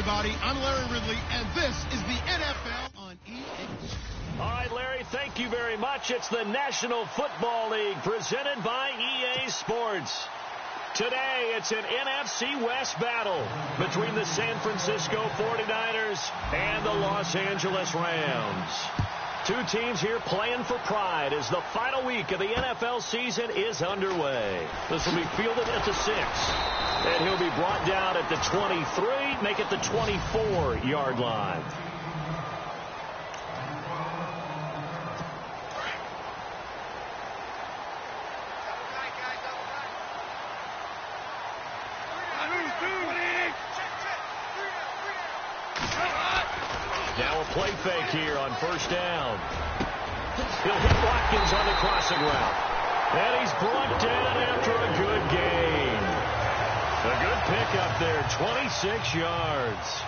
everybody. I'm Larry Ridley, and this is the NFL on EA. All right, Larry, thank you very much. It's the National Football League presented by EA Sports. Today, it's an NFC West battle between the San Francisco 49ers and the Los Angeles Rams. Two teams here playing for pride as the final week of the NFL season is underway. This will be fielded at the 6. And he'll be brought down at the 23, make it the 24-yard line. Now a play fake here on first down. He'll hit Watkins on the crossing route. And he's brought down after a good gain. A good pickup there, 26 yards.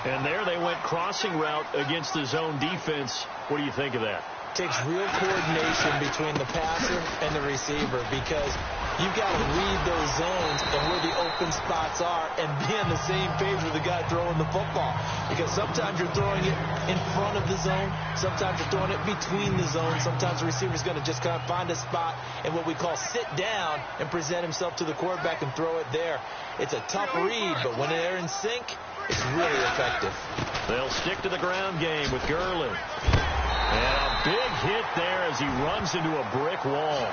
And there they went crossing route against the zone defense. What do you think of that? Takes real coordination between the passer and the receiver because you've got to read those zones and where the open spots are and be on the same page with the guy throwing the football. Because sometimes you're throwing it in front of the zone. Sometimes you're throwing it between the zones. Sometimes the receiver's going to just kind of find a spot and what we call sit down and present himself to the quarterback and throw it there. It's a tough read, but when they're in sync, it's really effective. They'll stick to the ground game with Gurley. And a big hit there as he runs into a brick wall.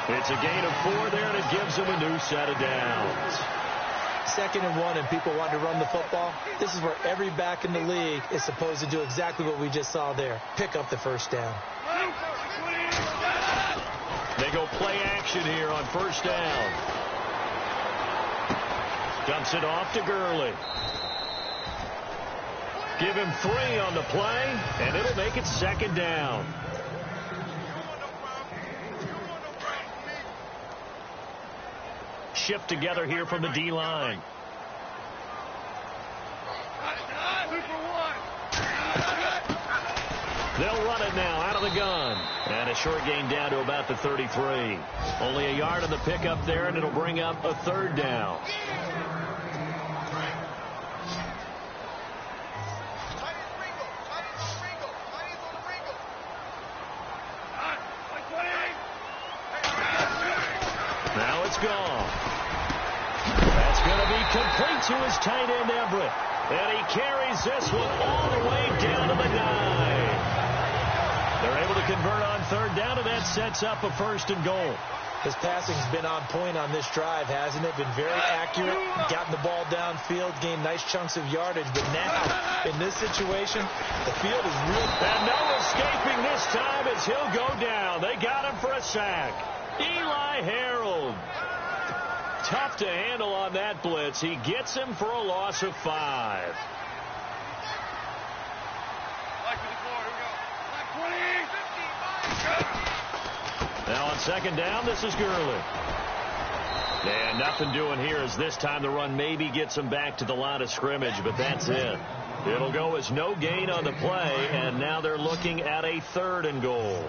It's a gain of 4 there, and it gives him a new set of downs. 2nd and 1, and people want to run the football. This is where every back in the league is supposed to do exactly what we just saw there. Pick up the first down. They go play action here on first down. Dumps it off to Gurley. Give him 3 on the play, and it'll make it 2nd down. Shift together here from the D-line. They'll run it now out of the gun. And a short gain down to about the 33. Only a yard on the pickup there, and it'll bring up a 3rd down. Now it's gone. That's going to be complete to his tight end, Everett. And he carries this one all the way down to the 9. They're able to convert on 3rd down, and that sets up a 1st and goal. His passing's been on point on this drive, hasn't it? Been very accurate, gotten the ball downfield, gained nice chunks of yardage. But now, in this situation, the field is real. And no escaping this time as he'll go down. They got him for a sack. Eli Harold. Tough to handle on that blitz. He gets him for a loss of 5. Now on 2nd down, this is Gurley. And nothing doing here as this time the run maybe gets him back to the line of scrimmage, but that's it. It'll go as no gain on the play, and now they're looking at a 3rd and goal.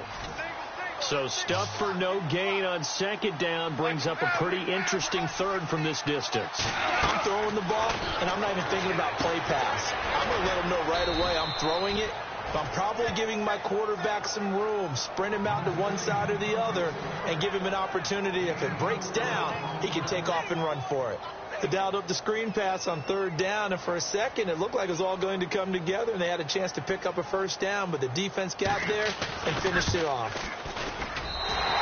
So stuff for no gain on 2nd down brings up a pretty interesting 3rd from this distance. I'm throwing the ball, and I'm not even thinking about play pass. I'm going to let him know right away I'm throwing it. But I'm probably giving my quarterback some room, sprint him out to one side or the other, and give him an opportunity. If it breaks down, he can take off and run for it. They dialed up the screen pass on 3rd down, and for a second, it looked like it was all going to come together, and they had a chance to pick up a 1st down, but the defense got there and finished it off.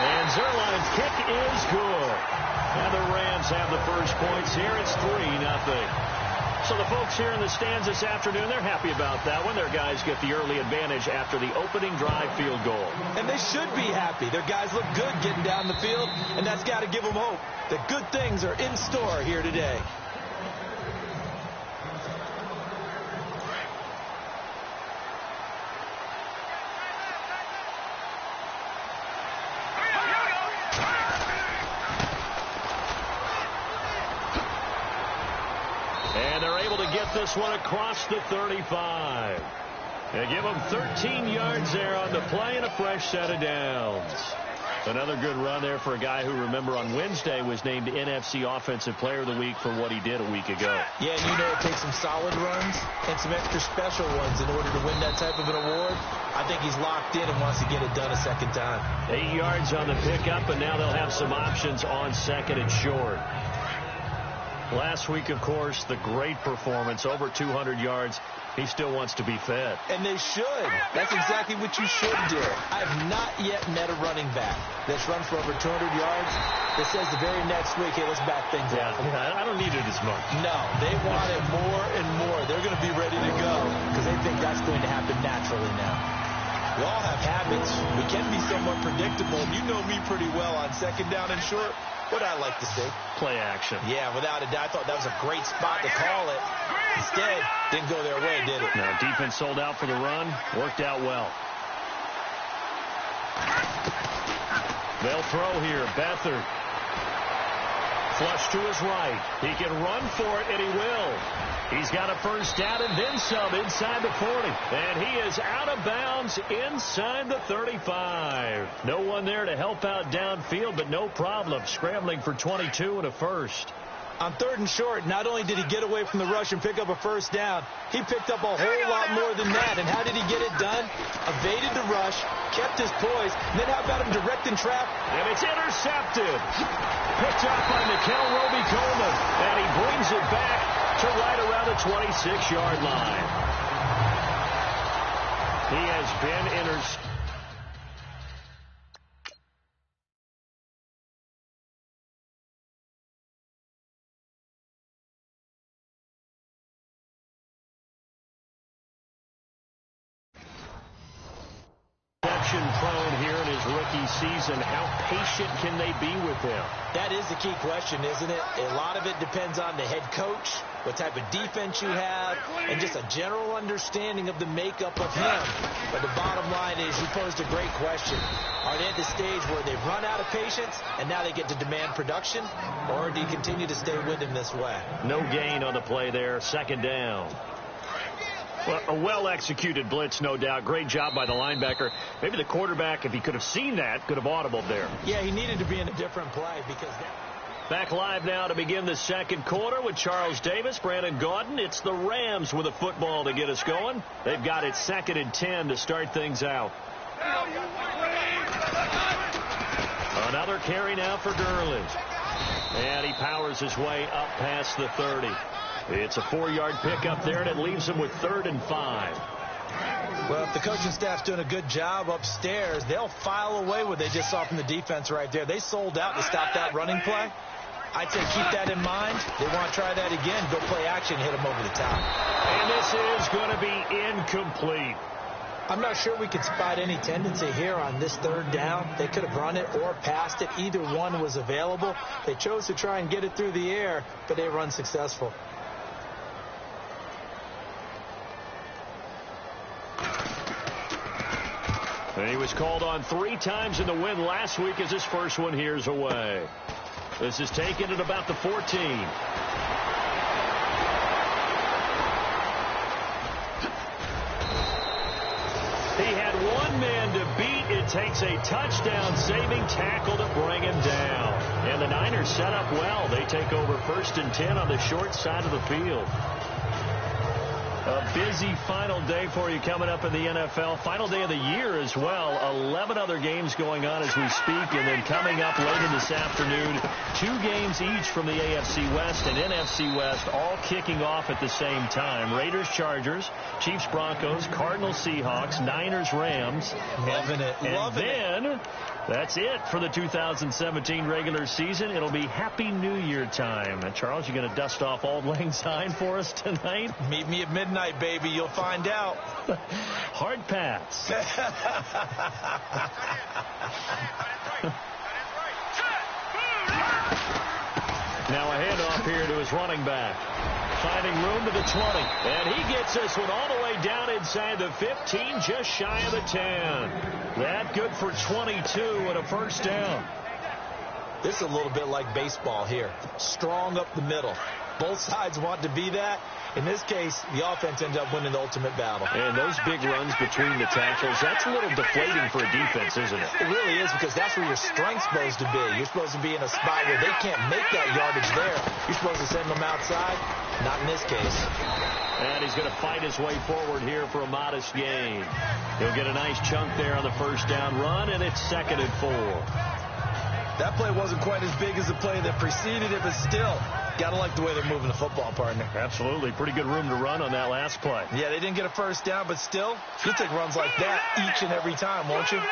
And Zerline's kick is good. And the Rams have the first points here. It's 3-0. So the folks here in the stands this afternoon, they're happy about that one. Their guys get the early advantage after the opening drive field goal. And they should be happy. Their guys look good getting down the field, and that's got to give them hope that good things are in store here today. And they're able to get this one across the 35. They give them 13 yards there on the play and a fresh set of downs. Another good run there for a guy who, remember, on Wednesday was named NFC Offensive Player of the Week for what he did a week ago. Yeah, and you know it takes some solid runs and some extra special ones in order to win that type of an award. I think he's locked in and wants to get it done a second time. 8 yards on the pickup, and now they'll have some options on second and short. Last week, of course, the great performance, over 200 yards. He still wants to be fed. And they should. That's exactly what you should do. I've not yet met a running back that's run for over 200 yards that says the very next week, hey, let's back things up. I don't need it as much. No, they want it more and more. They're going to be ready to go because they think that's going to happen naturally now. We all have habits. We can be somewhat predictable. You know me pretty well on second down and short. What I like to see. Play action. Yeah, without a doubt. I thought that was a great spot to call it. Instead, didn't go their way, did it? No, defense sold out for the run. Worked out well. They'll throw here. Beathard. Flush to his right. He can run for it, and he will. He's got a first down and then some inside the 40. And he is out of bounds inside the 35. No one there to help out downfield, but no problem. Scrambling for 22 and a first. On third and short, not only did he get away from the rush and pick up a first down, he picked up a whole lot more than that. And how did he get it done? Evaded the rush, kept his poise, and then how about him direct and trap? And it's intercepted. Picked up by Mikel Roby-Coleman. And he brings it back to right around the 26-yard line. He has been intercepted. Prone here in his rookie season. How patient can they be with him? That is the key question, isn't it? A lot of it depends on the head coach, what type of defense you have, and just a general understanding of the makeup of him. But the bottom line is, you posed a great question. Are they at the stage where they've run out of patience and now they get to demand production? Or do you continue to stay with him this way? No gain on the play there. Second down. Well, a well-executed blitz, no doubt. Great job by the linebacker. Maybe the quarterback, if he could have seen that, could have audibled there. Yeah, he needed to be in a different play because that... Back live now to begin the second quarter with Charles Davis, Brandon Gaudin. It's the Rams with a football to get us going. They've got it 2nd and 10 to start things out. Another carry now for Gurley. And he powers his way up past the 30. It's a 4-yard pickup there, and it leaves him with 3rd and 5. Well, if the coaching staff's doing a good job upstairs, they'll file away what they just saw from the defense right there. They sold out to stop that running play. I'd say keep that in mind. They want to try that again. Go play action, hit them over the top. And this is going to be incomplete. I'm not sure we could spot any tendency here on this 3rd down. They could have run it or passed it. Either one was available. They chose to try and get it through the air, but they were unsuccessful. And he was called on 3 times in the win last week as his first one here's away. This is taken at about the 14. He had one man to beat. It takes a touchdown-saving tackle to bring him down. And the Niners set up well. They take over 1st and 10 on the short side of the field. A busy final day for you coming up in the NFL. Final day of the year as well. 11 other games going on as we speak. And then coming up later this afternoon, 2 games each from the AFC West and NFC West, all kicking off at the same time. Raiders, Chargers, Chiefs, Broncos, Cardinals, Seahawks, Niners, Rams. Loving it. And then that's it for the 2017 regular season. It'll be Happy New Year time. And Charles, you going to dust off Auld Lang Syne for us tonight? Meet me at midnight, baby. You'll find out. Hard pass. Now a handoff here to his running back. Finding room to the 20. And he gets this one all the way down inside the 15, just shy of the 10. That good for 22 and a first down. This is a little bit like baseball here. Strong up the middle. Both sides want to be that. In this case, the offense ends up winning the ultimate battle. And those big runs between the tackles, that's a little deflating for a defense, isn't it? It really is, because that's where your strength's supposed to be. You're supposed to be in a spot where they can't make that yardage there. You're supposed to send them outside. Not in this case. And he's going to fight his way forward here for a modest gain. He'll get a nice chunk there on the first down run, and it's 2nd and 4. That play wasn't quite as big as the play that preceded it, but still, got to like the way they're moving the football, partner. Absolutely. Pretty good room to run on that last play. Yeah, they didn't get a first down, but still, you'll take runs like that each and every time, won't you?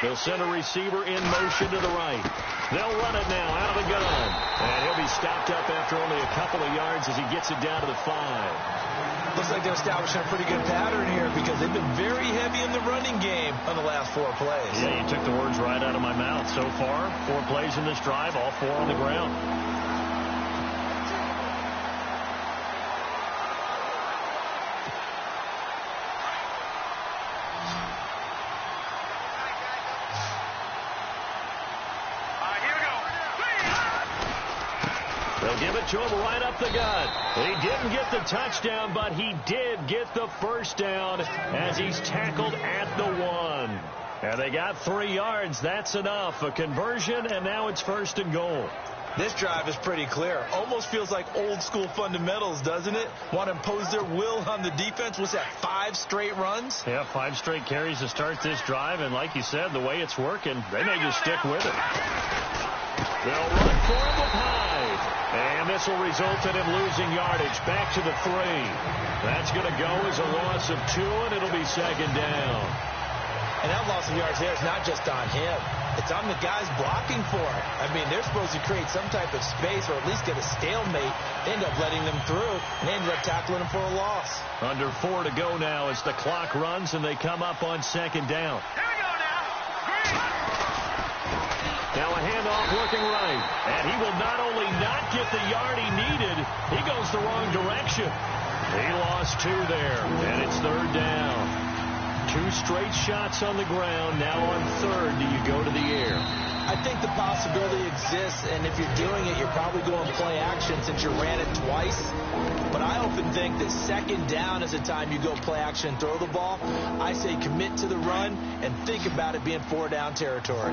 They'll send a receiver in motion to the right. They'll run it now out of the gun. And he'll be stopped up after only a couple of yards as he gets it down to the 5. Looks like they're establishing a pretty good pattern here, because they've been very heavy in the running game on the last 4 plays. Yeah, you took the words right out of my mouth. So far, 4 plays in this drive, all 4 on the ground. They'll give it to him right up the gut. He didn't get the touchdown, but he did get the first down as he's tackled at the 1. And they got 3 yards. That's enough. A conversion, and now it's 1st and goal. This drive is pretty clear. Almost feels like old school fundamentals, doesn't it? Want to impose their will on the defense. What's that, 5 straight runs? Yeah, 5 straight carries to start this drive. And like you said, the way it's working, they may just stick with it. They'll run for him with Hyde. And this will result in him losing yardage back to the 3. That's going to go as a loss of 2, and it'll be 2nd down. And that loss of yards there is not just on him. It's on the guys blocking for it. I mean, they're supposed to create some type of space or at least get a stalemate. They end up letting them through, and they ended up tackling them for a loss. Under 4 to go now as the clock runs, and they come up on 2nd down. Here we go now. Green. Now a handoff looking right. And he will not only not get the yard he needed, he goes the wrong direction. He lost 2 there, and it's 3rd down. 2 straight shots on the ground. Now on 3rd, do you go to the air? I think the possibility exists, and if you're doing it, you're probably going play action since you ran it twice. But I often think that 2nd down is the time you go play action and throw the ball. I say commit to the run and think about it being 4 down territory.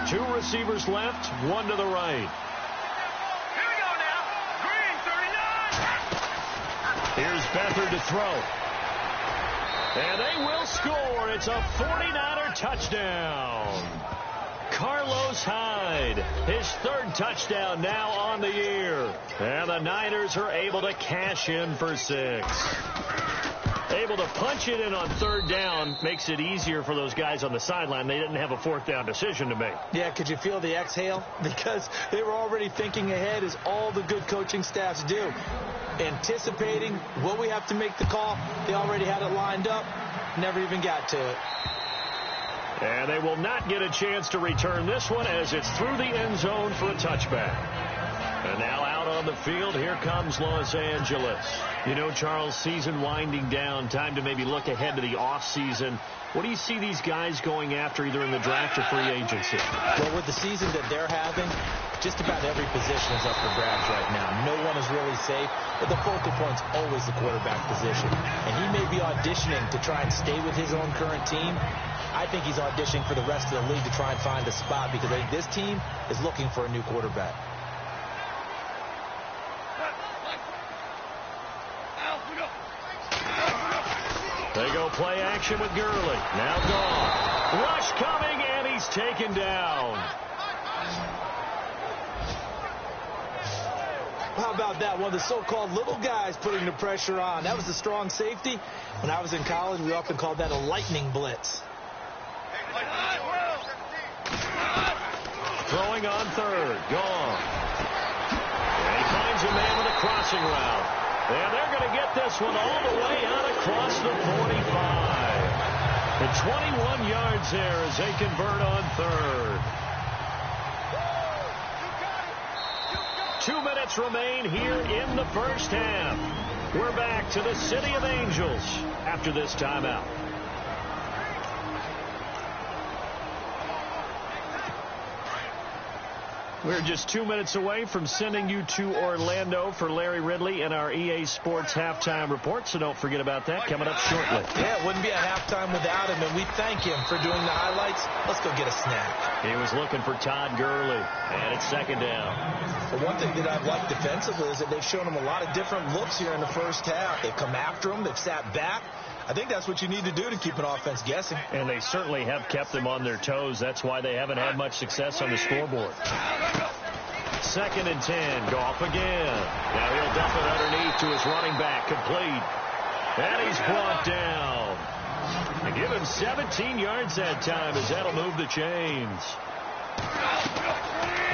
2 receivers left, 1 to the right. Here we go now. Green, 39. Here's Beathard to throw. And they will score. It's a 49er touchdown. Carlos Hyde, his 3rd touchdown now on the year. And the Niners are able to cash in for 6. Able to punch it in on 3rd down makes it easier for those guys on the sideline. They didn't have a 4th down decision to make. Yeah, could you feel the exhale? Because they were already thinking ahead, as all the good coaching staffs do. Anticipating, will we have to make the call? They already had it lined up, never even got to it. And they will not get a chance to return this one as it's through the end zone for a touchback. And now out on the field, here comes Los Angeles. You know, Charles, season winding down, time to maybe look ahead to the offseason. What do you see these guys going after either in the draft or free agency? Well, with the season that they're having, just about every position is up for grabs right now. No one is really safe, but the focal point's always the quarterback position. And he may be auditioning to try and stay with his own current team. I think he's auditioning for the rest of the league to try and find a spot, because I think this team is looking for a new quarterback. They go play action with Gurley. Now gone. Rush coming, and he's taken down. How about that? One of the so-called little guys putting the pressure on. That was a strong safety. When I was in college, we often called that a lightning blitz. Throwing on 3rd. Gone. And he finds a man with a crossing route. And they're going to get this one all the way out across the 45. And 21 yards there as they convert on 3rd. 2 minutes remain here in the first half. We're back to the City of Angels after this timeout. We're just 2 minutes away from sending you to Orlando for Larry Ridley and our EA Sports halftime report, so don't forget about that coming up shortly. Yeah, it wouldn't be a halftime without him, and we thank him for doing the highlights. Let's go get a snack. He was looking for Todd Gurley, and it's second down. Well, one thing that I've liked defensively is that they've shown him a lot of different looks here in the first half. They've come after him. They've sat back. I think that's what you need to do to keep an offense guessing. And they certainly have kept them on their toes. That's why they haven't had much success on the scoreboard. 2nd and 10. Goff again. Now he'll dump it underneath to his running back. Complete. And he's brought down. They give him 17 yards that time as that'll move the chains.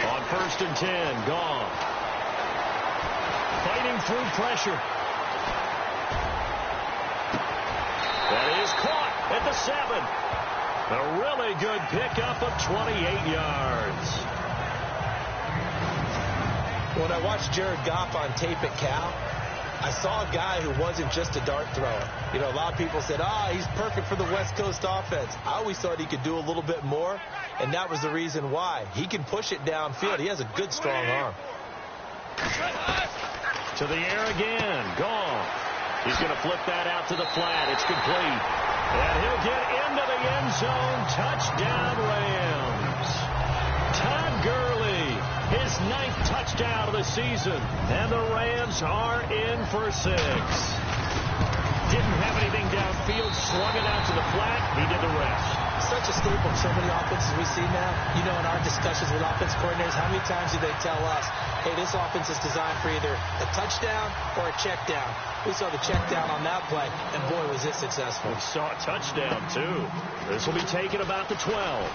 On 1st and 10. Goff. Fighting through pressure. That is caught at the 7. A really good pickup of 28 yards. When I watched Jared Goff on tape at Cal, I saw a guy who wasn't just a dart thrower. You know, a lot of people said, he's perfect for the West Coast offense. I always thought he could do a little bit more, and that was the reason why. He can push it downfield. He has a good, strong arm. To the air again. Gone. He's going to flip that out to the flat. It's complete. And he'll get into the end zone. Touchdown, Rams. Todd Gurley, his 9th touchdown of the season. And the Rams are in for 6. Didn't have anything downfield. Swung it out to the flat. He did the rest. Such a staple of so many offenses we see now. You know, in our discussions with offense coordinators, how many times do they tell us, hey, this offense is designed for either a touchdown or a check down. We saw the check down on that play, and boy, was it successful. We saw a touchdown, too. This will be taken about the 12.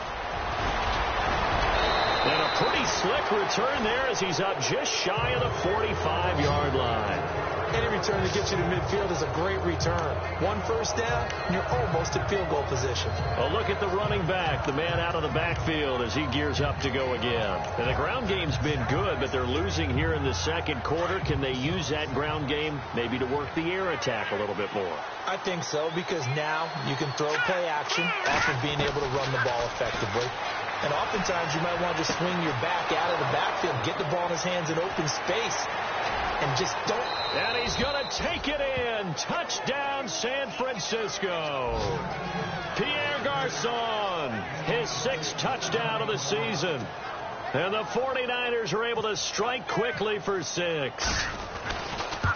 And a pretty slick return there as he's up just shy of the 45-yard line. Any return that gets you to midfield is a great return. 1 first down, and you're almost in field goal position. Well, look at the running back, the man out of the backfield as he gears up to go again. And the ground game's been good, but they're losing here in the second quarter. Can they use that ground game maybe to work the air attack a little bit more? I think so, because now you can throw play action off of being able to run the ball effectively. And oftentimes you might want to just swing your back out of the backfield, get the ball in his hands in open space, and just don't. And he's going to take it in. Touchdown, San Francisco. Pierre Garçon, his 6th touchdown of the season. And the 49ers are able to strike quickly for 6.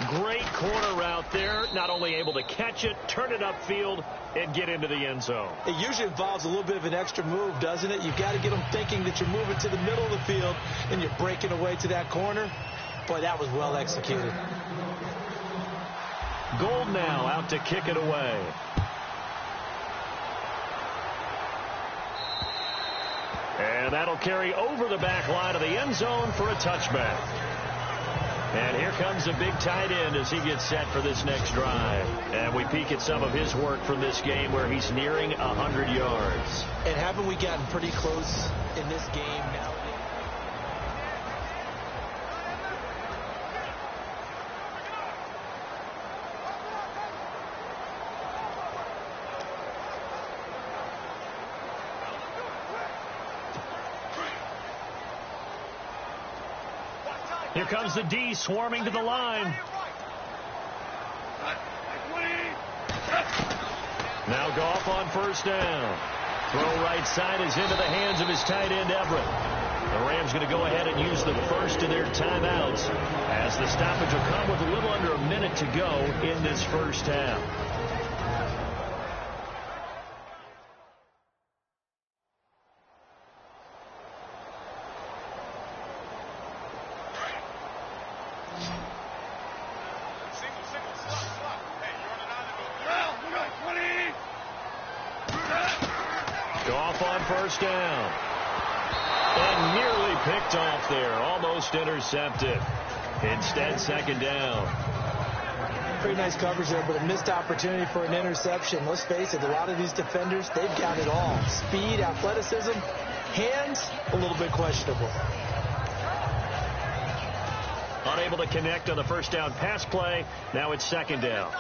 Great corner route there. Not only able to catch it, turn it upfield, and get into the end zone. It usually involves a little bit of an extra move, doesn't it? You've got to get them thinking that you're moving to the middle of the field and you're breaking away to that corner. Boy, that was well executed. Gold now out to kick it away. And that'll carry over the back line of the end zone for a touchback. And here comes the big tight end as he gets set for this next drive. And we peek at some of his work from this game where he's nearing 100 yards. And haven't we gotten pretty close in this game now? Here comes the D swarming to the line. Now Goff on first down. Throw right side is into the hands of his tight end, Everett. The Rams going to go ahead and use the first of their timeouts as the stoppage will come with a little under a minute to go in this first half. First down. And nearly picked off there. Almost intercepted. Instead, second down. Pretty nice coverage there, but a missed opportunity for an interception. Let's face it, a lot of these defenders, they've got it all. Speed, athleticism, hands, a little bit questionable. Unable to connect on the first down pass play. Now it's second down.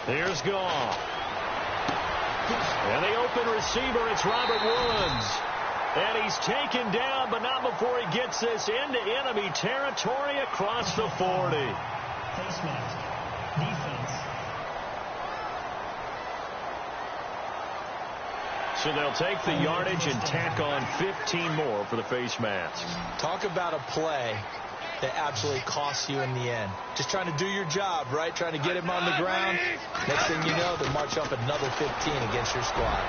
Here's Goff. And the open receiver, it's Robert Woods. And he's taken down, but not before he gets this into enemy territory across the 40. Face mask. Defense. So they'll take the yardage and tack on 15 more for the face mask. Talk about a play that absolutely costs you in the end. Just trying to do your job, right? Trying to get him on the ground. Next thing you know, they march up another 15 against your squad.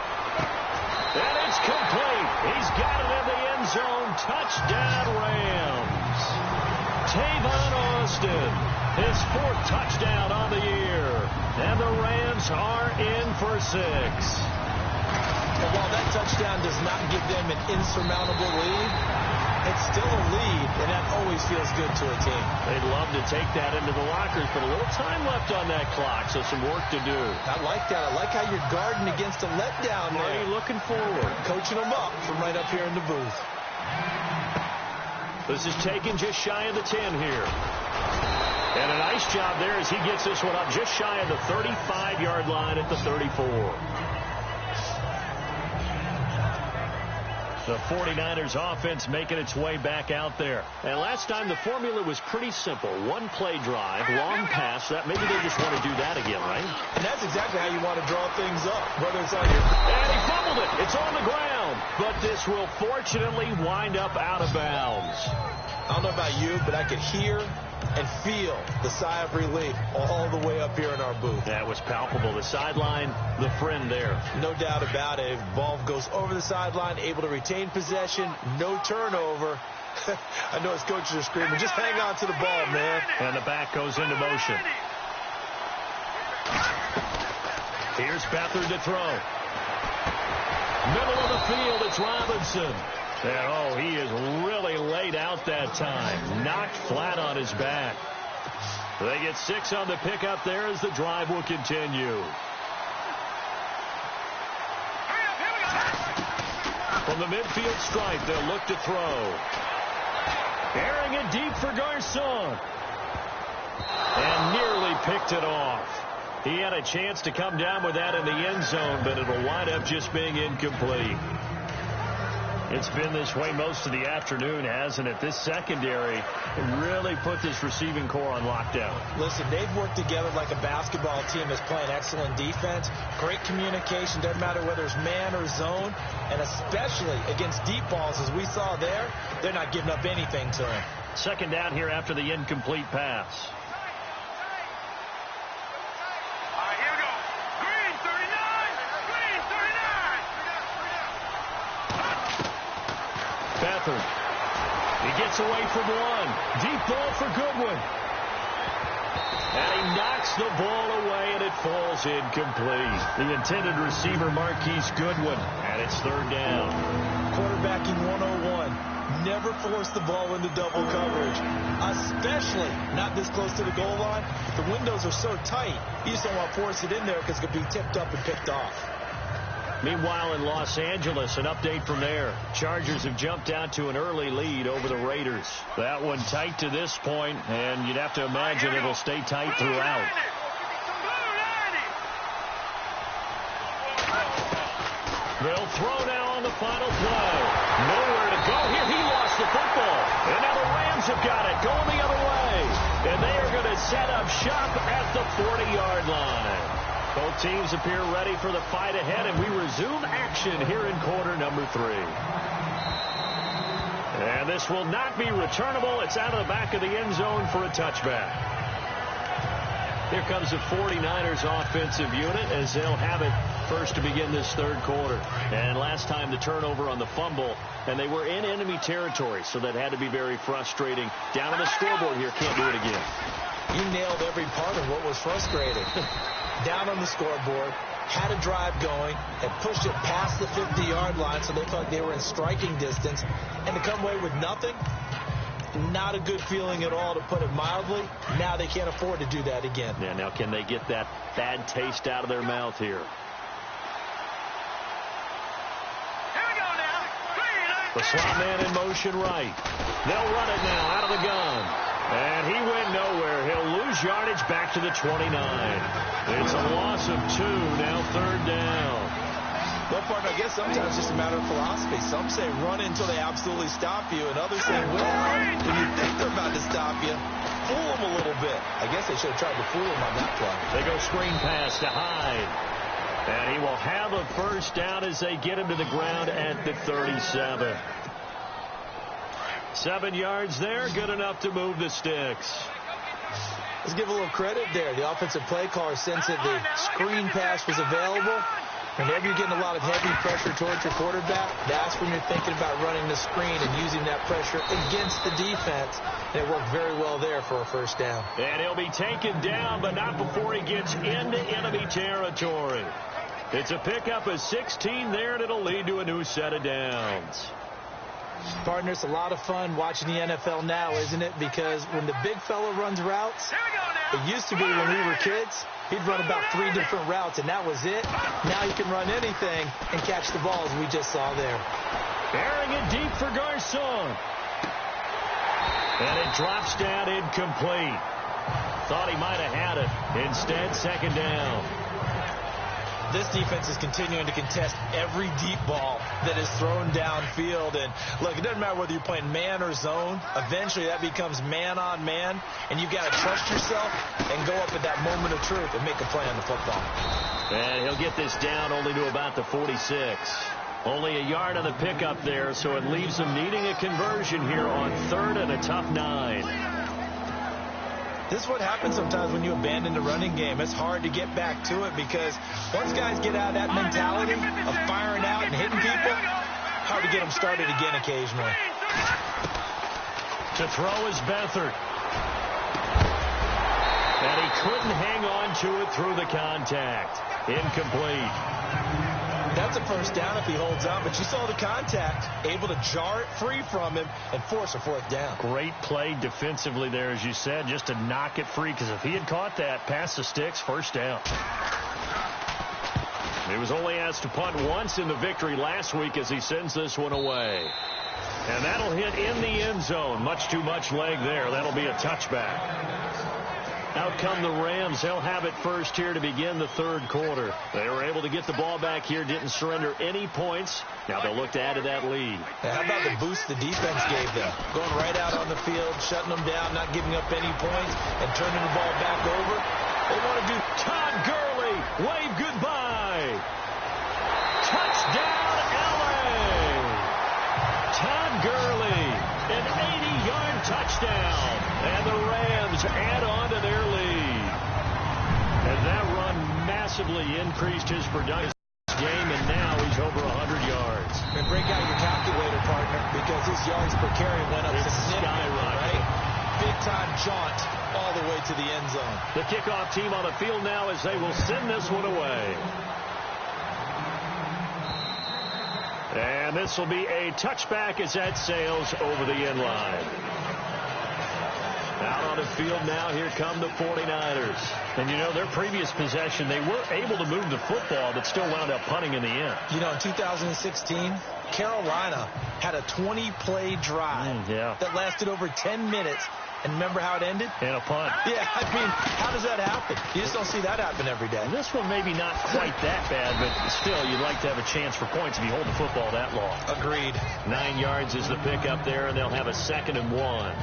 And it's complete. He's got it in the end zone. Touchdown, Rams. Tavon Austin, his 4th touchdown on the year. And the Rams are in for 6. And while that touchdown does not give them an insurmountable lead, it's still a lead, and that always feels good to a team. They'd love to take that into the lockers, but a little time left on that clock, so some work to do. I like that. I like how you're guarding against a letdown there. Marty looking forward. Coaching them up from right up here in the booth. This is taken just shy of the 10 here. And a nice job there as he gets this one up just shy of the 35-yard line at the 34. The 49ers offense making its way back out there. And last time the formula was pretty simple. One play drive, long pass. That maybe they just want to do that again, right? And that's exactly how you want to draw things up. Whether it's on your... And he fumbled it. It's on the ground. But this will fortunately wind up out of bounds. I don't know about you, but I could hear and feel the sigh of relief all the way up here in our booth. That was palpable. The sideline, the friend there. No doubt about it. Ball goes over the sideline, able to retain possession, no turnover. I know his coaches are screaming, just hang on to the ball, man. And the back goes into motion. Here's Beathard to throw. Middle of the field, it's Robinson. And, oh, he is really laid out that time. Knocked flat on his back. They get 6 on the pickup there as the drive will continue. From the midfield stripe, they'll look to throw. Airing it deep for Garcon. And nearly picked it off. He had a chance to come down with that in the end zone, but it'll wind up just being incomplete. It's been this way most of the afternoon, hasn't it? This secondary really put this receiving core on lockdown. Listen, they've worked together like a basketball team that's playing excellent defense. Great communication. Doesn't matter whether it's man or zone. And especially against deep balls, as we saw there, they're not giving up anything to him. Second down here after the incomplete pass. Beathard. He gets away from one. Deep ball for Goodwin. And he knocks the ball away, and it falls incomplete. The intended receiver, Marquise Goodwin, and it's 3rd down. Quarterbacking 101. Never force the ball into double coverage, especially not this close to the goal line. The windows are so tight, you just don't want to force it in there because it could be tipped up and picked off. Meanwhile, in Los Angeles, an update from there. Chargers have jumped out to an early lead over the Raiders. That one tight to this point, and you'd have to imagine it'll stay tight throughout. They'll throw now on the final play. Nowhere to go here. He lost the football. And now the Rams have got it going the other way. And they are going to set up shop at the 40-yard line. Both teams appear ready for the fight ahead, and we resume action here in quarter number 3. And this will not be returnable. It's out of the back of the end zone for a touchback. Here comes the 49ers offensive unit as they'll have it first to begin this 3rd quarter. And last time the turnover on the fumble, and they were in enemy territory, so that had to be very frustrating. Down on the scoreboard here, can't do it again. You nailed every part of what was frustrating. Down on the scoreboard, had a drive going, and pushed it past the 50-yard line so they thought they were in striking distance. And to come away with nothing, not a good feeling at all, to put it mildly. Now they can't afford to do that again. Yeah, now can they get that bad taste out of their mouth here? The slot man in motion right. They'll run it now out of the gun. And he went nowhere. He'll lose yardage back to the 29. It's a loss of 2, now 3rd down. Well, partner, I guess sometimes it's just a matter of philosophy. Some say run until they absolutely stop you, and others say, well, when you think they're about to stop you, fool them a little bit. I guess they should have tried to fool them on that play. They go screen pass to Hyde. And he will have a first down as they get him to the ground at the 37. 7 yards there, good enough to move the sticks. Let's give a little credit there. The offensive play caller sensed that the screen pass was available. Whenever you're getting a lot of heavy pressure towards your quarterback, that's when you're thinking about running the screen and using that pressure against the defense. And it worked very well there for a first down. And he'll be taken down, but not before he gets into enemy territory. It's a pickup of 16 there, and it'll lead to a new set of downs. Partner, it's a lot of fun watching the NFL now, isn't it? Because when the big fella runs routes, it used to be when we were kids, he'd run about 3 different routes, and that was it. Now he can run anything and catch the balls we just saw there. Airing it deep for Garcon. And it drops down incomplete. Thought he might have had it. Instead, 2nd down. This defense is continuing to contest every deep ball that is thrown downfield. And, look, it doesn't matter whether you're playing man or zone. Eventually, that becomes man-on-man, and you've got to trust yourself and go up at that moment of truth and make a play on the football. And he'll get this down only to about the 46. Only a yard on the pickup there, so it leaves them needing a conversion here on 3rd and a tough 9. This is what happens sometimes when you abandon the running game. It's hard to get back to it because once guys get out of that mentality of firing out and hitting people, hard to get them started again occasionally. To throw is Beathard. And he couldn't hang on to it through the contact. Incomplete. That's a first down if he holds on, but you saw the contact, able to jar it free from him and force a 4th down. Great play defensively there, as you said, just to knock it free, because if he had caught that, past the sticks, first down. He was only asked to punt once in the victory last week as he sends this one away. And that'll hit in the end zone. Much too much leg there. That'll be a touchback. Out come the Rams. They'll have it first here to begin the 3rd quarter. They were able to get the ball back here, didn't surrender any points. Now they'll look to add to that lead. Now, how about the boost the defense gave them? Going right out on the field, shutting them down, not giving up any points, and turning the ball back over. They want to do Todd Gurley. Wave goodbye. Touchdown, LA. Todd Gurley, an 80-yard touchdown. And the Rams add on to their lead. And that run massively increased his production game, and now he's over 100 yards. And break out your calculator, partner, because his yards per carry went up significantly, right? Big-time jaunt all the way to the end zone. The kickoff team on the field now as they will send this one away. And this will be a touchback as that sails over the end line. Out on the field now, here come the 49ers. And, you know, their previous possession, they were able to move the football, but still wound up punting in the end. You know, in 2016, Carolina had a 20-play drive that lasted over 10 minutes. And remember how it ended? In a punt. Yeah, I mean, how does that happen? You just don't see that happen every day. And this one maybe not quite that bad, but still, you'd like to have a chance for points if you hold the football that long. Agreed. 9 yards is the pickup there, and they'll have a 2nd and 1.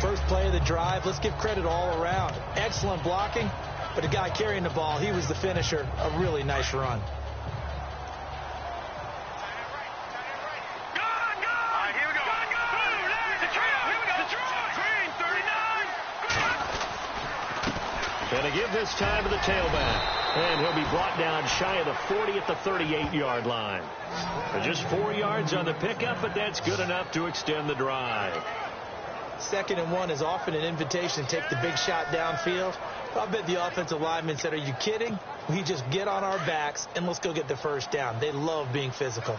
First play of the drive. Let's give credit all around. Excellent blocking, but the guy carrying the ball, he was the finisher. A really nice run. And to give this time to the tailback. And he'll be brought down shy of the 40 at the 38-yard line. Just 4 yards on the pickup, but that's good enough to extend the drive. 2nd and 1 is often an invitation to take the big shot downfield. I bet the offensive lineman said, are you kidding? We just get on our backs and let's go get the first down. They love being physical.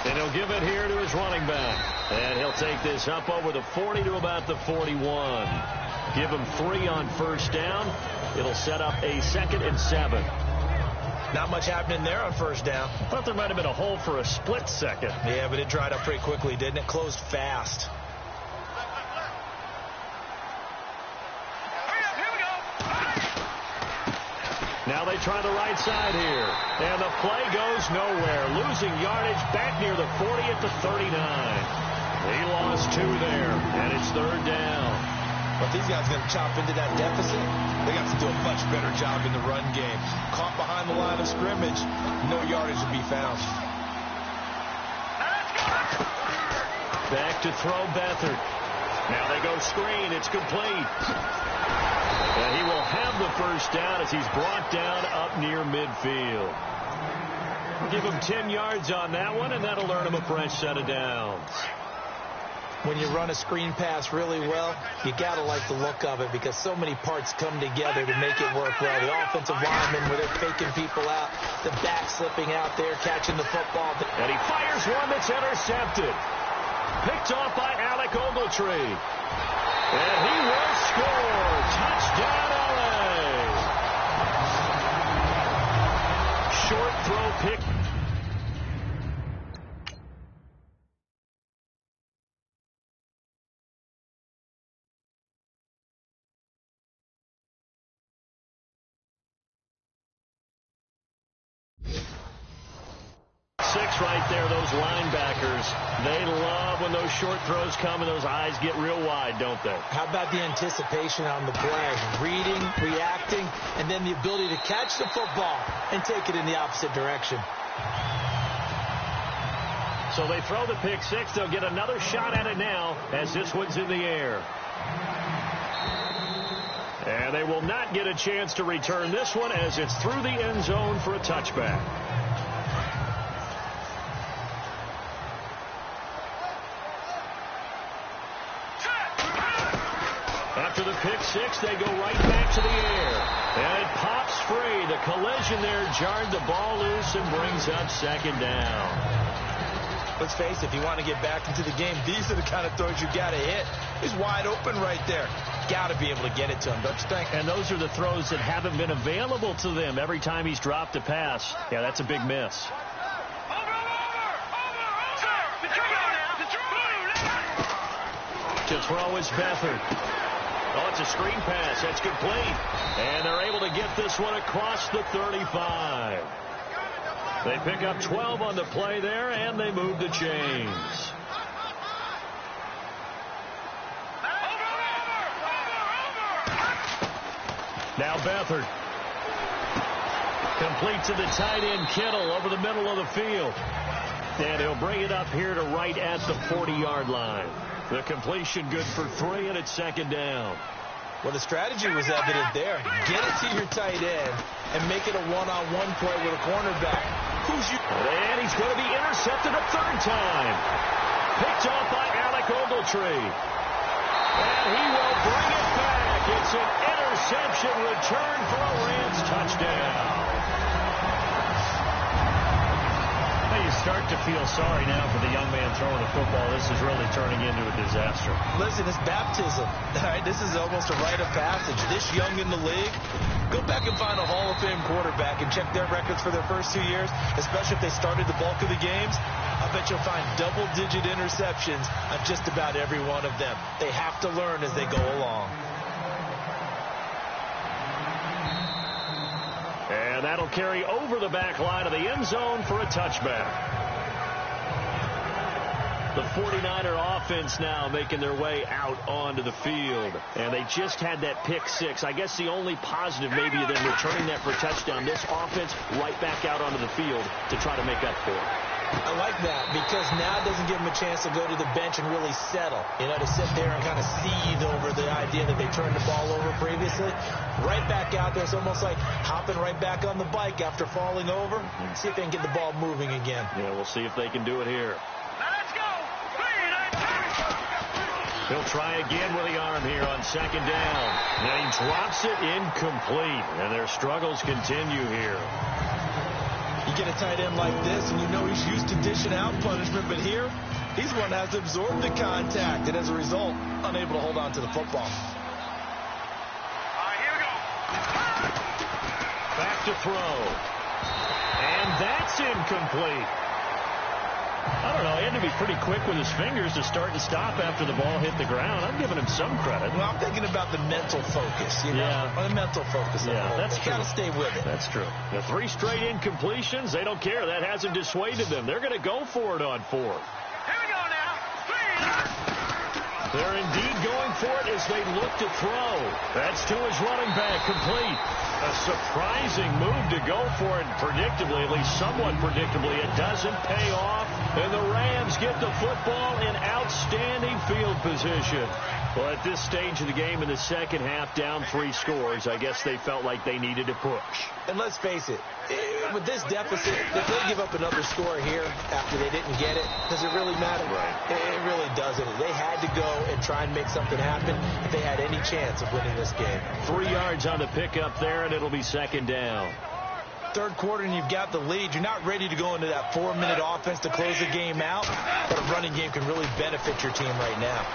And he'll give it here to his running back. And he'll take this up over the 40 to about the 41. Give him 3 on first down. It'll set up a 2nd and 7. Not much happening there on first down. Thought there might have been a hole for a split second. Yeah, but it dried up pretty quickly, didn't it? Closed fast. Now they try the right side here. And the play goes nowhere. Losing yardage back near the 40 at the 39. He lost 2 there, and it's third down. But these guys are going to chop into that deficit. They got to do a much better job in the run game. Caught behind the line of scrimmage, no yardage to be found. Back to throw Beathard. Now they go screen. It's complete. And he will have the first down as he's brought down up near midfield. Give him 10 yards on that one, and that'll earn him a fresh set of downs. When you run a screen pass really well, you got to like the look of it because so many parts come together to make it work well. The offensive linemen, where they're faking people out, the back slipping out there, catching the football. And he fires one that's intercepted. Picked off by Alec Ogletree. And he will score. Touchdown, LA. Short throw pick. Right there, those linebackers, they love when those short throws come and those eyes get real wide, don't they? How about the anticipation on the play? Reading, reacting, and then the ability to catch the football and take it in the opposite direction. So they throw the pick six. They'll get another shot at it now as this one's in the air. And they will not get a chance to return this one as it's through the end zone for a touchback. After the pick six, they go right back to the air. And it pops free. The collision there jarred the ball loose and brings up second down. Let's face it, if you want to get back into the game, these are the kind of throws you got to hit. He's wide open right there. Got to be able to get it to him, don't you think? And those are the throws that haven't been available to them every time he's dropped a pass. Yeah, that's a big miss. To throw is Beathard. Oh, it's a screen pass. That's complete. And they're able to get this one across the 35. They pick up 12 on the play there, and they move the chains. Now Beathard. Complete to the tight end, Kittle, over the middle of the field. And he'll bring it up here to right at the 40-yard line. The completion good for 3, and it's second down. Well, the strategy was evident there. Get it to your tight end and make it a one-on-one play with a cornerback. And he's going to be intercepted a third time. Picked off by Alec Ogletree. And he will bring it back. It's an interception return for a Rams touchdown. You start to feel sorry now for the young man throwing the football. This is really turning into a disaster. Listen, it's baptism. All right, this is almost a rite of passage. This young in the league, go back and find a Hall of Fame quarterback and check their records for their first 2 years, especially if they started the bulk of the games. I bet you'll find double-digit interceptions on just about every one of them. They have to learn as they go along. And that'll carry over the back line of the end zone for a touchback. The 49er offense now making their way out onto the field. And they just had that pick six. I guess the only positive maybe of them returning that for a touchdown. This offense right back out onto the field to try to make up for it. I like that because now it doesn't give them a chance to go to the bench and really settle. You know, to sit there and kind of seethe over the idea that they turned the ball over previously. Right back out there. It's almost like hopping right back on the bike after falling over. See if they can get the ball moving again. Yeah, we'll see if they can do it here. Let's go. He'll try again with the arm here on second down. And he drops it incomplete. And their struggles continue here. You get a tight end like this, and you know he's used to dishing out punishment, but here, he's one that has absorbed the contact, and as a result, unable to hold on to the football. All right, here we go. Back to throw. And that's incomplete. I don't know. He had to be pretty quick with his fingers to start and stop after the ball hit the ground. I'm giving him some credit. Well, I'm thinking about the mental focus, Yeah. The mental focus. Yeah, that's true. Got to stay with it. That's true. The 3 straight incompletions, they don't care. That hasn't dissuaded them. They're going to go for it on 4th. Here we go now. 3. They're indeed going for it as they look to throw. That's to his running back, complete. A surprising move to go for it. Predictably, at least somewhat predictably, it doesn't pay off. And the Rams get the football in outstanding field position. Well, at this stage of the game in the second half, down 3 scores, I guess they felt like they needed to push. And let's face it, with this deficit, if they give up another score here after they didn't get it, does it really matter? Right. It really doesn't. They had to go and try and make something happen if they had any chance of winning this game. 3 yards on the pickup there, and it'll be second down. Third quarter, and you've got the lead. You're not ready to go into that 4-minute offense to close the game out, but a running game can really benefit your team right now.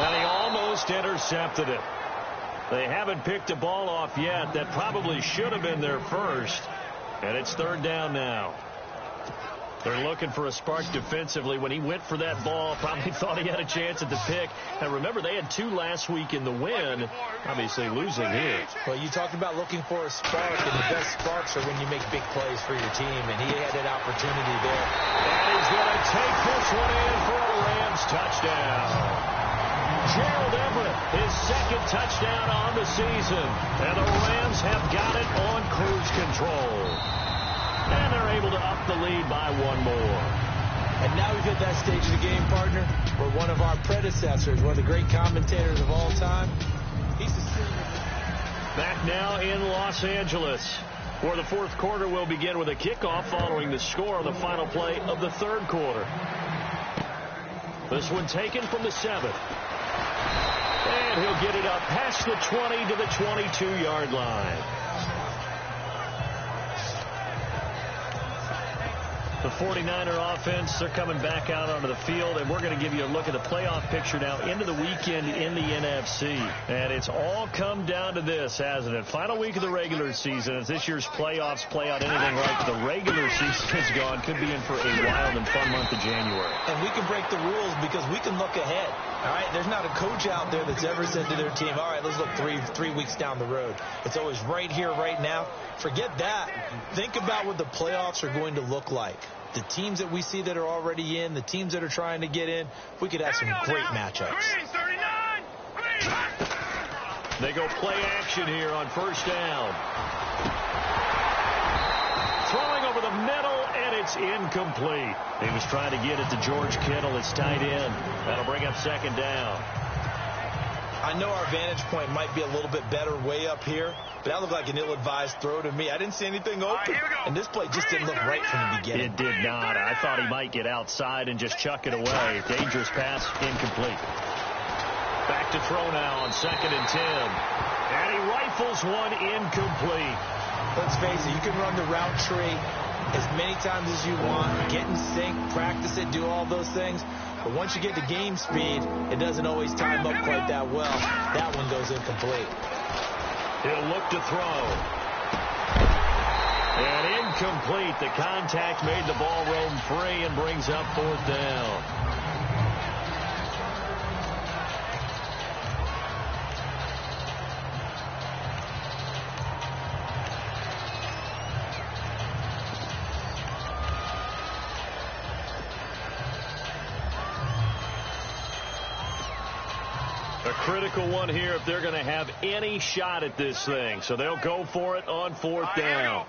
And he almost intercepted it. They haven't picked a ball off yet. That probably should have been their first. And it's third down now. They're looking for a spark defensively. When he went for that ball, probably thought he had a chance at the pick. And remember, they had 2 last week in the win. Obviously losing here. Well, you talked about looking for a spark, and the best sparks are when you make big plays for your team, and he had that opportunity there. And he's going to take this one in for a Rams touchdown. Gerald Everett, his second touchdown on the season. And the Rams have got it on cruise control. And they're able to up the lead by 1 more. And now we've hit that stage of the game, partner, where one of our predecessors, one of the great commentators of all time, he's the senior. Back now in Los Angeles, where the 4th quarter will begin with a kickoff following the score on the final play of the 3rd quarter. This one taken from the 7th. And he'll get it up past the 20 to the 22-yard line. The 49er offense, they're coming back out onto the field, and we're going to give you a look at the playoff picture now into the weekend in the NFC. And it's all come down to this, hasn't it? Final week of the regular season. As this year's playoffs play out anything like the regular season has gone, could be in for a wild and fun month of January. And we can break the rules because we can look ahead. All right, there's not a coach out there that's ever said to their team, all right, let's look three weeks down the road. It's always right here, right now. Forget that. Think about what the playoffs are going to look like. The teams that we see that are already in, the teams that are trying to get in, we could have some great matchups. Green, 39. Green. They go play action here on first down. Throwing over the middle, and it's incomplete. He was trying to get it to George Kittle, his tight end. That'll bring up second down. I know our vantage point might be a little bit better way up here, but that looked like an ill-advised throw to me. I didn't see anything open, and this play just didn't look right from the beginning. It did not. I thought he might get outside and just chuck it away. Dangerous pass, incomplete. Back to throw now on 2nd and 10. And he rifles one incomplete. Let's face it, you can run the route tree as many times as you want, get in sync, practice it, do all those things. But once you get to game speed, it doesn't always time up quite that well. That one goes incomplete. He'll look to throw. And incomplete. The contact made the ball roam free and brings up 4th down. A critical one here if they're going to have any shot at this thing. So they'll go for it on 4th down.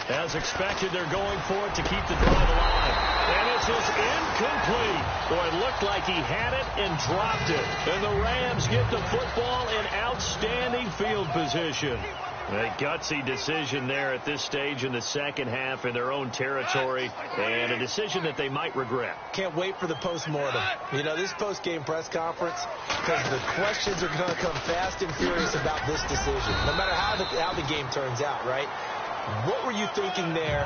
As expected, they're going for it to keep the drive alive. And this is incomplete. Boy, it looked like he had it and dropped it. And the Rams get the football in outstanding field position. A gutsy decision there at this stage in the second half in their own territory, and a decision that they might regret. Can't wait for the postmortem. You know, this post-game press conference, because the questions are going to come fast and furious about this decision, no matter how the game turns out, right? What were you thinking there?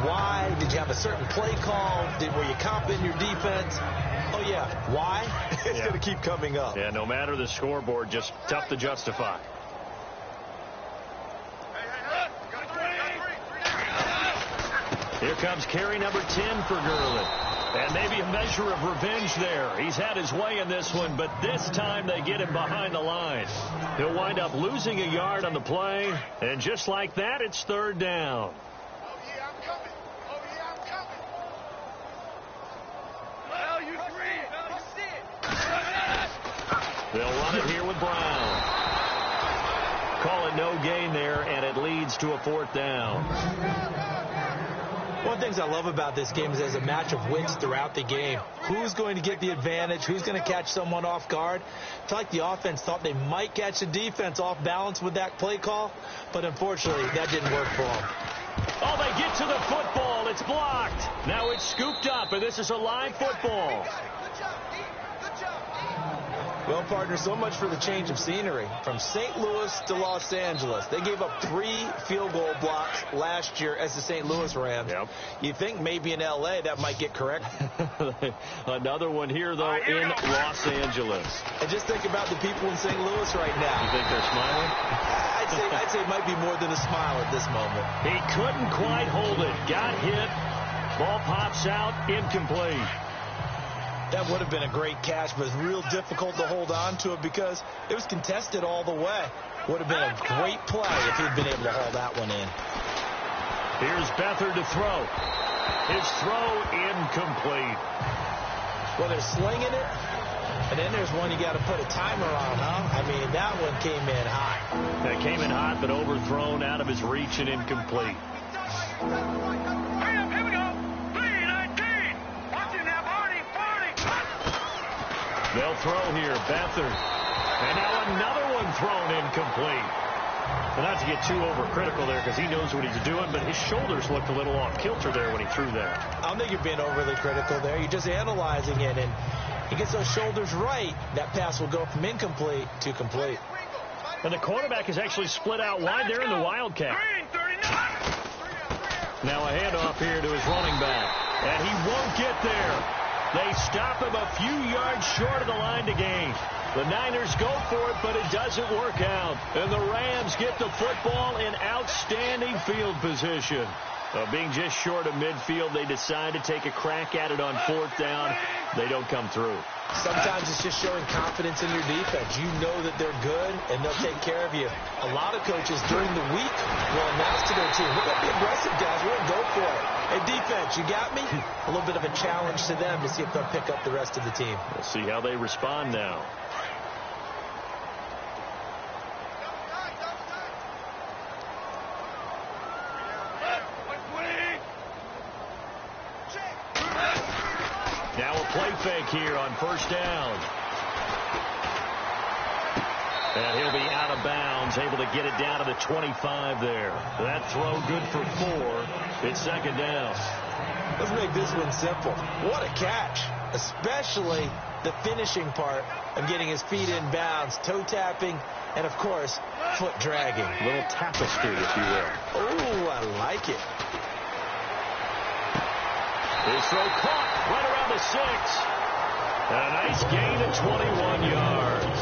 Why? Did you have a certain play call? Were you confident in your defense? Oh, yeah. Why? It's going to keep coming up. Yeah, no matter the scoreboard, just tough to justify. Here comes carry number 10 for Gurley. And maybe a measure of revenge there. He's had his way in this one, but this time they get him behind the line. He'll wind up losing a yard on the play, and just like that, it's third down. Oh, yeah, I'm coming. Oh, yeah, I'm coming. Well, you three. You sit. They'll run it here with Brown. Call it no gain there, and it leads to a fourth down. One of the things I love about this game is there's a match of wits throughout the game. Who's going to get the advantage? Who's going to catch someone off guard? It's like the offense thought they might catch the defense off balance with that play call, but unfortunately that didn't work for them. Oh, they get to the football. It's blocked. Now it's scooped up, and this is a live football. Well, partner, so much for the change of scenery. From St. Louis to Los Angeles. They gave up 3 field goal blocks last year as the St. Louis Rams. Yep. You think maybe in L.A. that might get correct? Another one here, though, in Los Angeles. And just think about the people in St. Louis right now. You think they're smiling? I'd say it might be more than a smile at this moment. He couldn't quite hold it. Got hit. Ball pops out. Incomplete. That would have been a great catch, but it's real difficult to hold on to it because it was contested all the way. Would have been a great play if he'd been able to haul that one in. Here's Beathard to throw. His throw incomplete. Well, they're slinging it, and then there's one you got to put a timer on, huh? I mean, that one came in hot. That came in hot, but overthrown out of his reach and incomplete. Here we go. 3-19. Watching that Barney. They'll throw here, Beathard. And now another one thrown incomplete. Well, not to get too overcritical there because he knows what he's doing, but his shoulders looked a little off kilter there when he threw that. I don't think you're being overly critical there. You're just analyzing it, and he gets those shoulders right. That pass will go from incomplete to complete. And the quarterback is actually split out wide there in the Wildcat. Now a handoff here to his running back. And he won't get there. They stop him a few yards short of the line to gain. The Niners go for it, but it doesn't work out. And the Rams get the football in outstanding field position. Being just short of midfield, they decide to take a crack at it on fourth down. They don't come through. Sometimes it's just showing confidence in your defense. You know that they're good, and they'll take care of you. A lot of coaches during the week will announce to their team, we're going to be aggressive, guys. We're going to go for it. Hey, defense, you got me? A little bit of a challenge to them to see if they'll pick up the rest of the team. We'll see how they respond now. Now a play fake here on first down. And he'll be out of bounds, able to get it down to the 25 there. That throw good for 4. It's second down. Let's make this one simple. What a catch, especially the finishing part of getting his feet in bounds, toe tapping, and, of course, foot dragging. A little tapestry, if you will. Oh, I like it. His throw caught right around the 6. And a nice gain of 21 yards.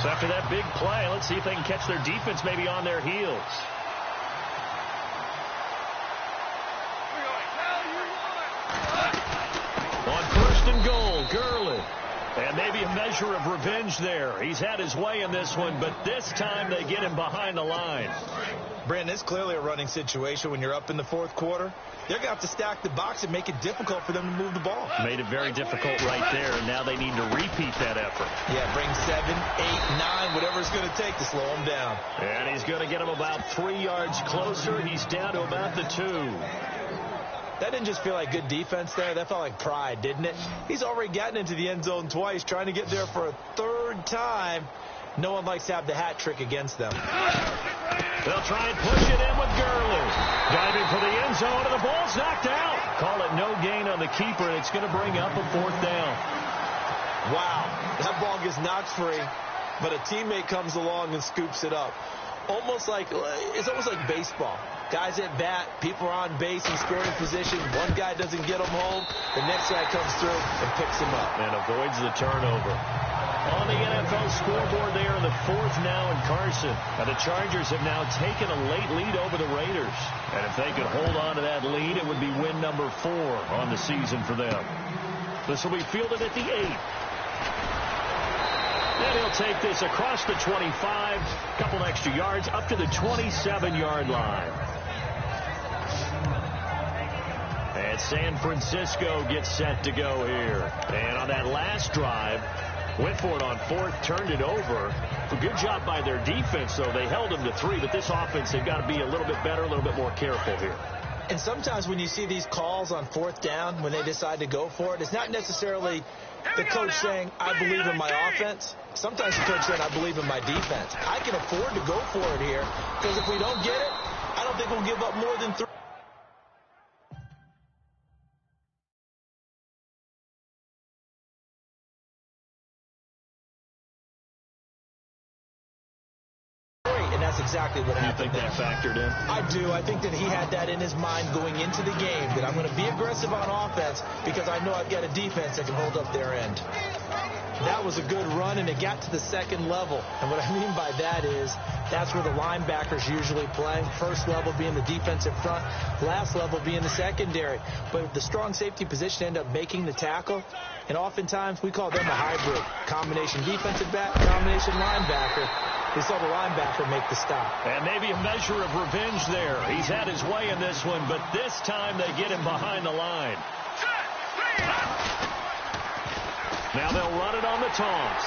So after that big play, let's see if they can catch their defense maybe on their heels. On first and goal, Gurley. And maybe a measure of revenge there. He's had his way in this one, but this time they get him behind the line. Brandon, it's clearly a running situation when you're up in the fourth quarter. They're going to have to stack the box and make it difficult for them to move the ball. Made it very difficult right there, and now they need to repeat that effort. Yeah, bring 7, 8, 9, whatever it's going to take to slow him down. And he's going to get him about 3 yards closer. He's down to about the 2. That didn't just feel like good defense there. That felt like pride, didn't it? He's already gotten into the end zone twice, trying to get there for a third time. No one likes to have the hat trick against them. They'll try and push it in with Gurley. Diving for the end zone, and the ball's knocked out. Call it no gain on the keeper, and it's going to bring up a fourth down. Wow, that ball gets knocked free, but a teammate comes along and scoops it up. almost like baseball. Guys at bat, people are on base in scoring position. One guy doesn't get them home. The next guy comes through and picks him up. And avoids the turnover. On the NFL scoreboard there in the fourth now in Carson. And the Chargers have now taken a late lead over the Raiders. And if they could hold on to that lead, it would be win number 4 on the season for them. This will be fielded at the 8. And he'll take this across the 25, a couple extra yards, up to the 27-yard line. And San Francisco gets set to go here. And on that last drive, went for it on 4th, turned it over. A good job by their defense, though. They held them to 3, but this offense, they've got to be a little bit better, a little bit more careful here. And sometimes when you see these calls on 4th down, when they decide to go for it, it's not necessarily the coach saying, I believe in my offense. Sometimes the coach saying, I believe in my defense. I can afford to go for it here, because if we don't get it, I don't think we'll give up more than 3. That's exactly what happened. You think that factored in? I do. I think that he had that in his mind going into the game, that I'm going to be aggressive on offense because I know I've got a defense that can hold up their end. That was a good run, and it got to the second level. And what I mean by that is that's where the linebackers usually play. First level being the defensive front, last level being the secondary. But the strong safety position ended up making the tackle, and oftentimes we call them a hybrid. Combination defensive back, combination linebacker. We saw the linebacker make the stop. And maybe a measure of revenge there. He's had his way in this one, but this time they get him behind the line. Now they'll run it on the toss.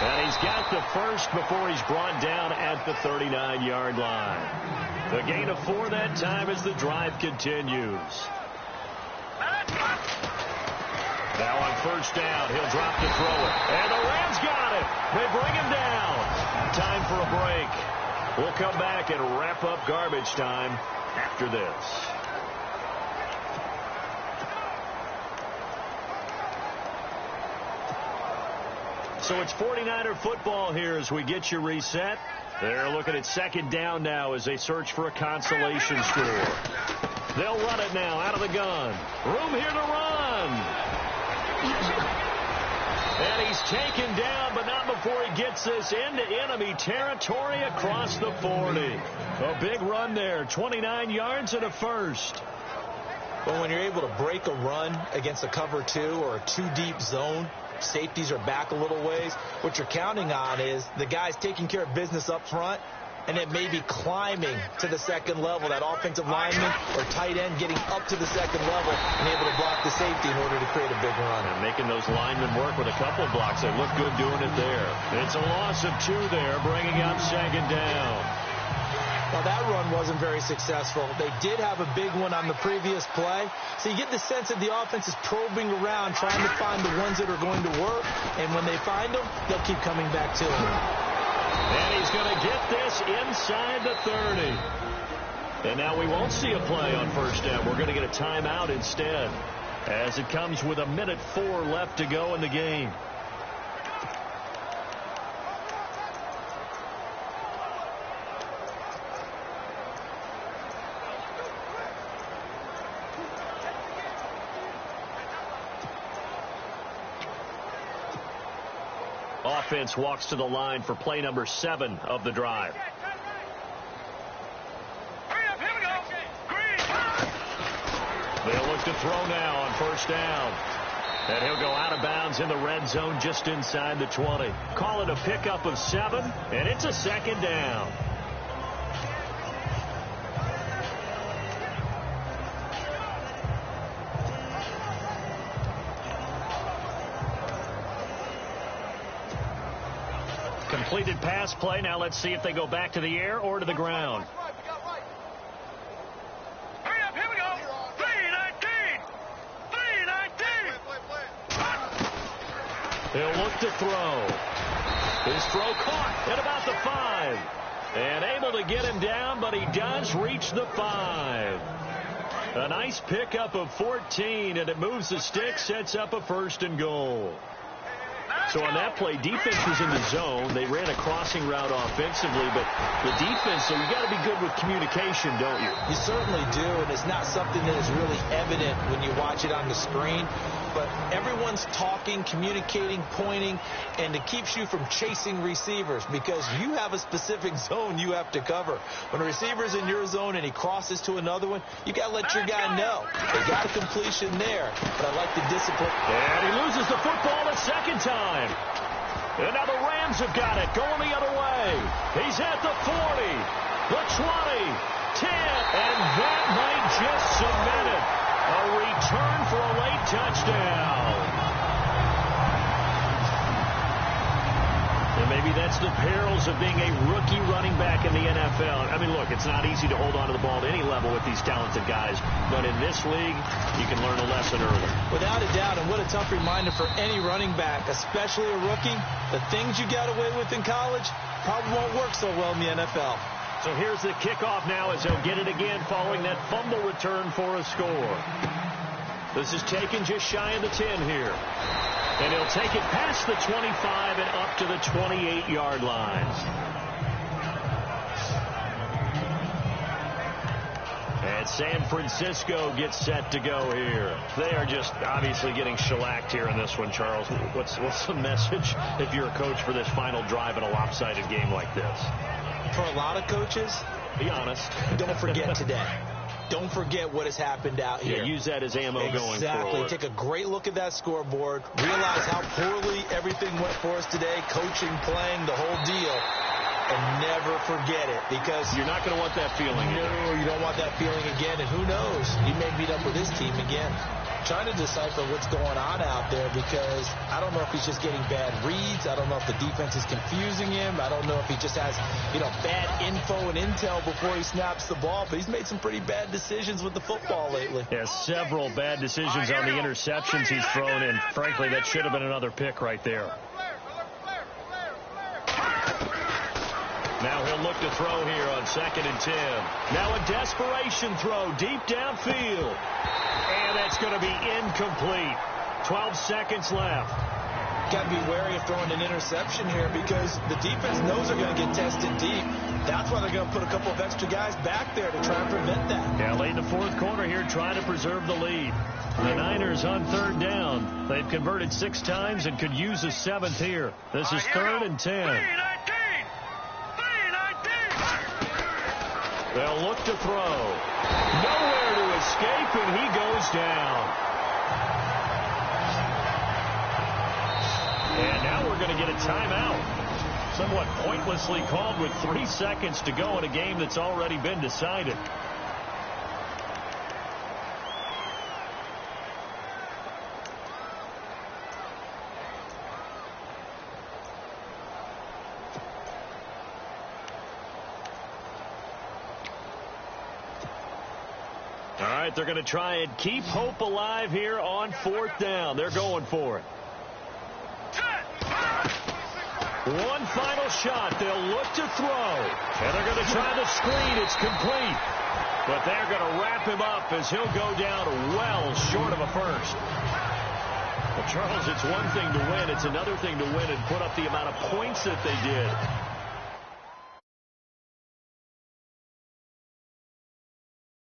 And he's got the first before he's brought down at the 39-yard line. The gain of 4 that time as the drive continues. Now on first down, he'll drop to throw it. And the Rams got it. They bring him down. Time for a break. We'll come back and wrap up garbage time after this. So it's 49er football here as we get you reset. They're looking at second down now as they search for a consolation score. They'll run it now out of the gun. Room here to run. And he's taken down, but not before he gets this into enemy territory across the 40. A big run there, 29 yards and a first. Well, when you're able to break a run against a cover 2 or a 2-deep zone, safeties are back a little ways. What you're counting on is the guys taking care of business up front, and then maybe climbing to the second level, that offensive lineman or tight end getting up to the second level and able to block the safety in order to create a big run. And making those linemen work with a couple of blocks. They look good doing it there. It's a loss of 2 there, bringing up second down. Well, that run wasn't very successful. They did have a big one on the previous play. So you get the sense that the offense is probing around, trying to find the ones that are going to work. And when they find them, they'll keep coming back to them. And he's going to get this inside the 30. And now we won't see a play on first down. We're going to get a timeout instead, as it comes with 1:04 left to go in the game. Offense walks to the line for play number 7 of the drive. They'll look to throw now on first down. And he'll go out of bounds in the red zone just inside the 20. Call it a pickup of 7, and it's a second down. Completed pass play. Now let's see if they go back to the air or to the ground. Hurry up, here we go. 319. 319. He'll look to throw. His throw caught at about the 5. And able to get him down, but he does reach the 5. A nice pickup of 14, and it moves the stick, sets up a 1st and goal. So on that play, defense was in the zone. They ran a crossing route offensively, but the defense, so you got to be good with communication, don't you? You certainly do, and it's not something that is really evident when you watch it on the screen. But everyone's talking, communicating, pointing, and it keeps you from chasing receivers because you have a specific zone you have to cover. When a receiver's in your zone and he crosses to another one, you got to let your guy know. They got a completion there, but I like the discipline. And he loses the football a second time. And now the Rams have got it, going the other way. He's at the 40, the 20, 10, and that might just cement it. A return for a late touchdown. And maybe that's the perils of being a rookie running back in the NFL. I mean, look, it's not easy to hold on to the ball at any level with these talented guys. But in this league, you can learn a lesson early. Without a doubt, and what a tough reminder for any running back, especially a rookie. The things you got away with in college probably won't work so well in the NFL. So here's the kickoff now as they'll get it again following that fumble return for a score. This is taken just shy of the 10 here. And he'll take it past the 25 and up to the 28-yard lines. And San Francisco gets set to go here. They are just obviously getting shellacked here in this one, Charles. What's the message if you're a coach for this final drive in a lopsided game like this? For a lot of coaches, be honest, don't forget today. Don't forget what has happened out here. Yeah, use that as ammo going forward. Exactly. Take a great look at that scoreboard. Realize how poorly everything went for us today. Coaching, playing, the whole deal. And never forget it, because you're not going to want that feeling. No, you don't want that feeling again. And who knows? You may meet up with this team again. Trying to decipher what's going on out there, because I don't know if he's just getting bad reads. I don't know if the defense is confusing him. I don't know if he just has, bad info and intel before he snaps the ball. But he's made some pretty bad decisions with the football lately. Yeah, several bad decisions on the interceptions he's thrown in. Frankly, that should have been another pick right there. Now he'll look to throw here on 2nd and 10. Now a desperation throw deep downfield. And that's going to be incomplete. 12 seconds left. Got to be wary of throwing an interception here, because the defense knows they're going to get tested deep. That's why they're going to put a couple of extra guys back there to try and prevent that. Yeah, late in the 4th quarter here, trying to preserve the lead. The Niners on 3rd down. They've converted 6 times and could use a 7th here. This is 3rd and 10. They'll look to throw. Nowhere to escape, and he goes down. And now we're going to get a timeout. Somewhat pointlessly called with 3 seconds to go in a game that's already been decided. All right, they're going to try and keep hope alive here on 4th down. They're going for it. One final shot. They'll look to throw. And they're going to try the screen. It's complete. But they're going to wrap him up as he'll go down well short of a first. Well, Charles, it's one thing to win. It's another thing to win and put up the amount of points that they did.